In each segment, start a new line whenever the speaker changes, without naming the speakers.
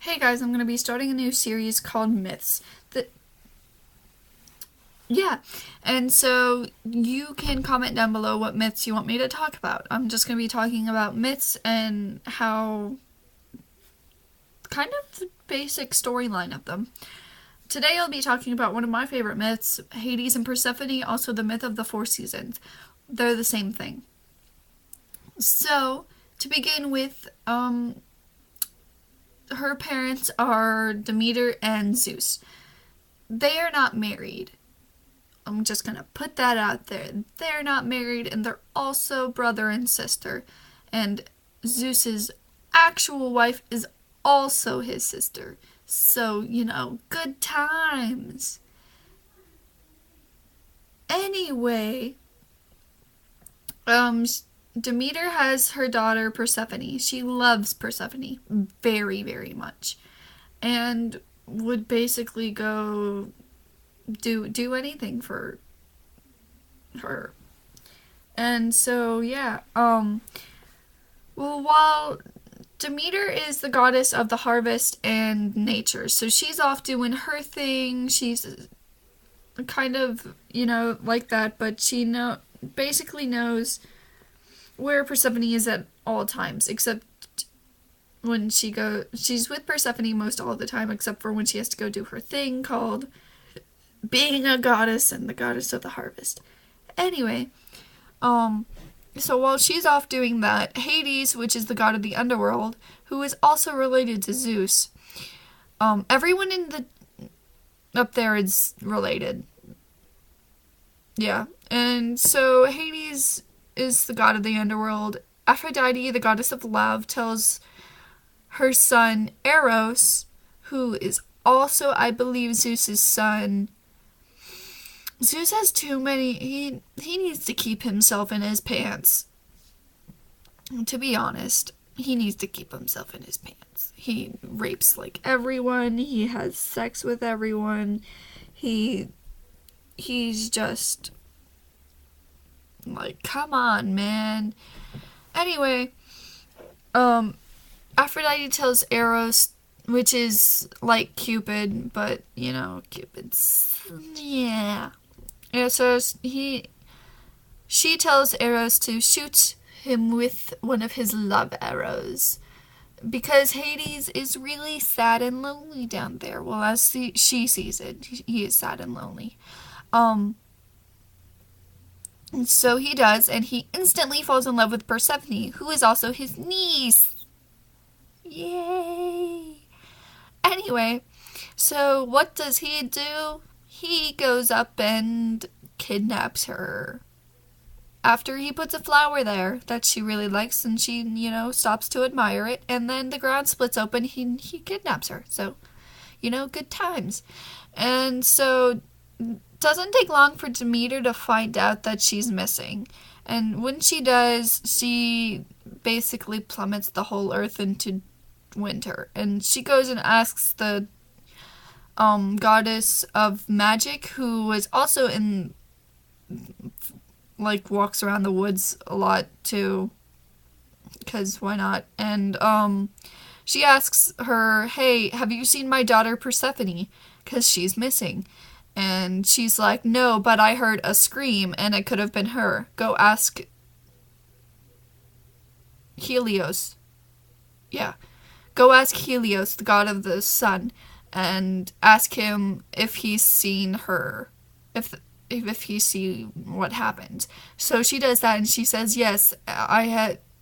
Hey guys, I'm going to be starting a new series called Myths. Yeah, and so you can comment down below what myths you want me to talk about. I'm just going to be talking about myths and how kind of the basic storyline of them. Today I'll be talking about one of my favorite myths, Hades and Persephone, also the myth of the Four Seasons. They're the same thing. So, to begin with, her parents are Demeter and Zeus. They are not married. I'm just gonna put that out there. They're not married, and they're also brother and sister. And Zeus's actual wife is also his sister. So, good times. Anyway, Demeter has her daughter Persephone. She loves Persephone very, very much. And would basically go do anything for her. And so while Demeter is the goddess of the harvest and nature, so she's off doing her thing. She's kind of, like that, but she basically knows where Persephone is at all times, except when she's with Persephone most all the time, except for when she has to go do her thing called being a goddess and the goddess of the harvest. Anyway, so while she's off doing that, Hades, which is the god of the underworld, who is also related to Zeus, everyone up there is related. Yeah, and so Hades is the god of the underworld. Aphrodite, the goddess of love, tells her son Eros, who is also, I believe, Zeus's son. Zeus has too many. He needs to keep himself in his pants. To be honest, he needs to keep himself in his pants. He rapes like everyone. He has sex with everyone. He's just like, come on, man. Anyway, Aphrodite tells Eros, which is like Cupid, but Cupid's yeah, so she tells Eros to shoot him with one of his love arrows, because Hades is really sad and lonely down there. Well, as she sees it, he is sad and lonely. And so he does, and he instantly falls in love with Persephone, who is also his niece. Yay! Anyway, so what does he do? He goes up and kidnaps her. After he puts a flower there that she really likes, and she, stops to admire it, and then the ground splits open, he kidnaps her. So, good times. And so, doesn't take long for Demeter to find out that she's missing. And when she does, she basically plummets the whole earth into winter. And she goes and asks the goddess of magic, who was also walks around the woods a lot too, because why not? And she asks her, hey, have you seen my daughter Persephone? Because she's missing. And she's like, no, but I heard a scream and it could have been her. Go ask Helios. Yeah. Go ask Helios, the god of the sun, and ask him if he's seen her, if he's seen what happened. So she does that, and she says, yes,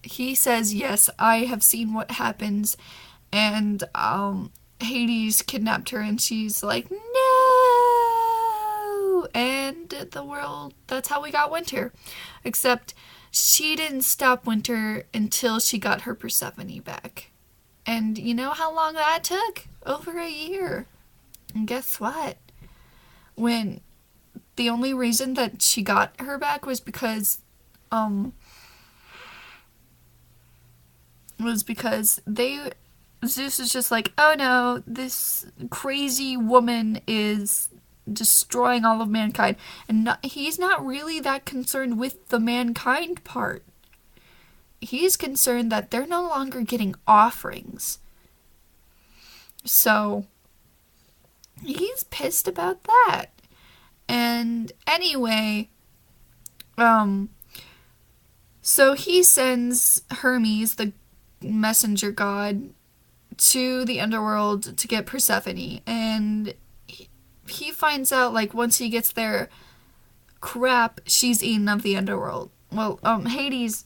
he says, yes, I have seen what happens, and Hades kidnapped her, and she's like, no, and that's how we got winter, except she didn't stop winter until she got her Persephone back. And you know how long that took? Over a year. And guess what? When the only reason that she got her back was because Zeus is just like, oh no, this crazy woman is destroying all of mankind. And he's not really that concerned with the mankind part. He's concerned that they're no longer getting offerings. So he's pissed about that. And anyway, um, so he sends Hermes, the messenger god, to the underworld to get Persephone. And he finds out, like, once he gets there, crap, she's eaten of the underworld. Well, Hades.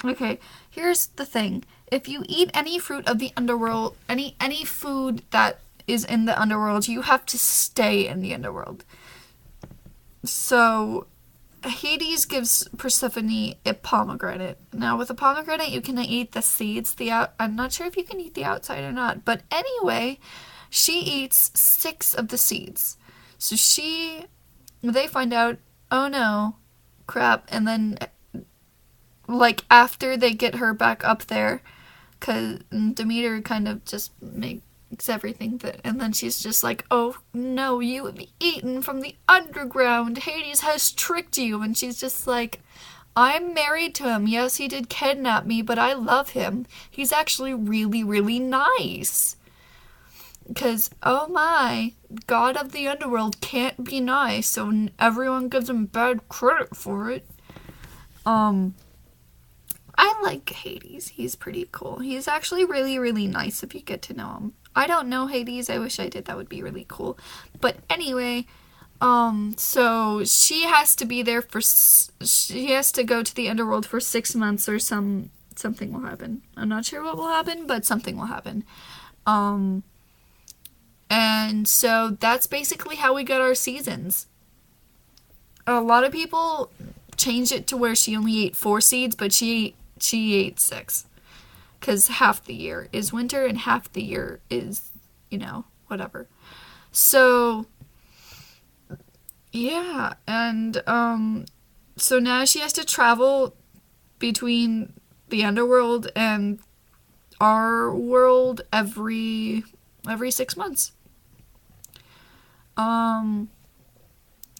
Okay, here's the thing. If you eat any fruit of the underworld, any food that is in the underworld, you have to stay in the underworld. So Hades gives Persephone a pomegranate. Now, with a pomegranate, you can eat the seeds. I'm not sure if you can eat the outside or not. But anyway, she eats 6 of the seeds. So they find out, oh no, crap. And then, like, after they get her back up there, because Demeter kind of just makes everything and then she's just like, oh no, you have eaten from the underground, Hades has tricked you. And she's just like, I'm married to him, yes, he did kidnap me, but I love him, he's actually really, really nice. Because, oh my, god of the underworld can't be nice, so everyone gives him bad credit for it. I like Hades. He's pretty cool. He's actually really, really nice if you get to know him. I don't know Hades. I wish I did. That would be really cool. But anyway, so she has to be there she has to go to the underworld for 6 months or something will happen. I'm not sure what will happen, but something will happen. And so that's basically how we got our seasons. A lot of people changed it to where she only ate 4 seeds, but she ate 6. Because half the year is winter and half the year is, whatever. So, yeah. And, so now she has to travel between the underworld and our world every 6 months.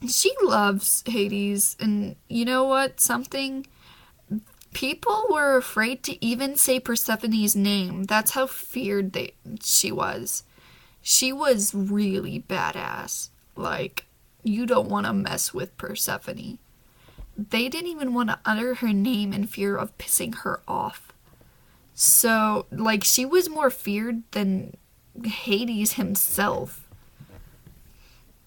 She loves Hades, and you know what? People were afraid to even say Persephone's name. That's how feared she was. She was really badass. Like, you don't want to mess with Persephone. They didn't even want to utter her name in fear of pissing her off. So, like, she was more feared than Hades himself.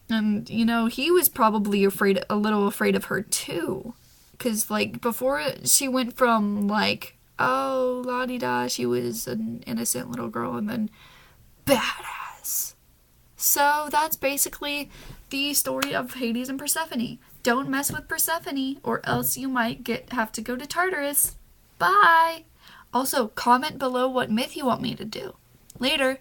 And, he was probably a little afraid of her too. Because, like, before she went from, like, oh, la-di-da, she was an innocent little girl, and then badass. So that's basically the story of Hades and Persephone. Don't mess with Persephone, or else you might have to go to Tartarus. Bye! Also, comment below what myth you want me to do. Later.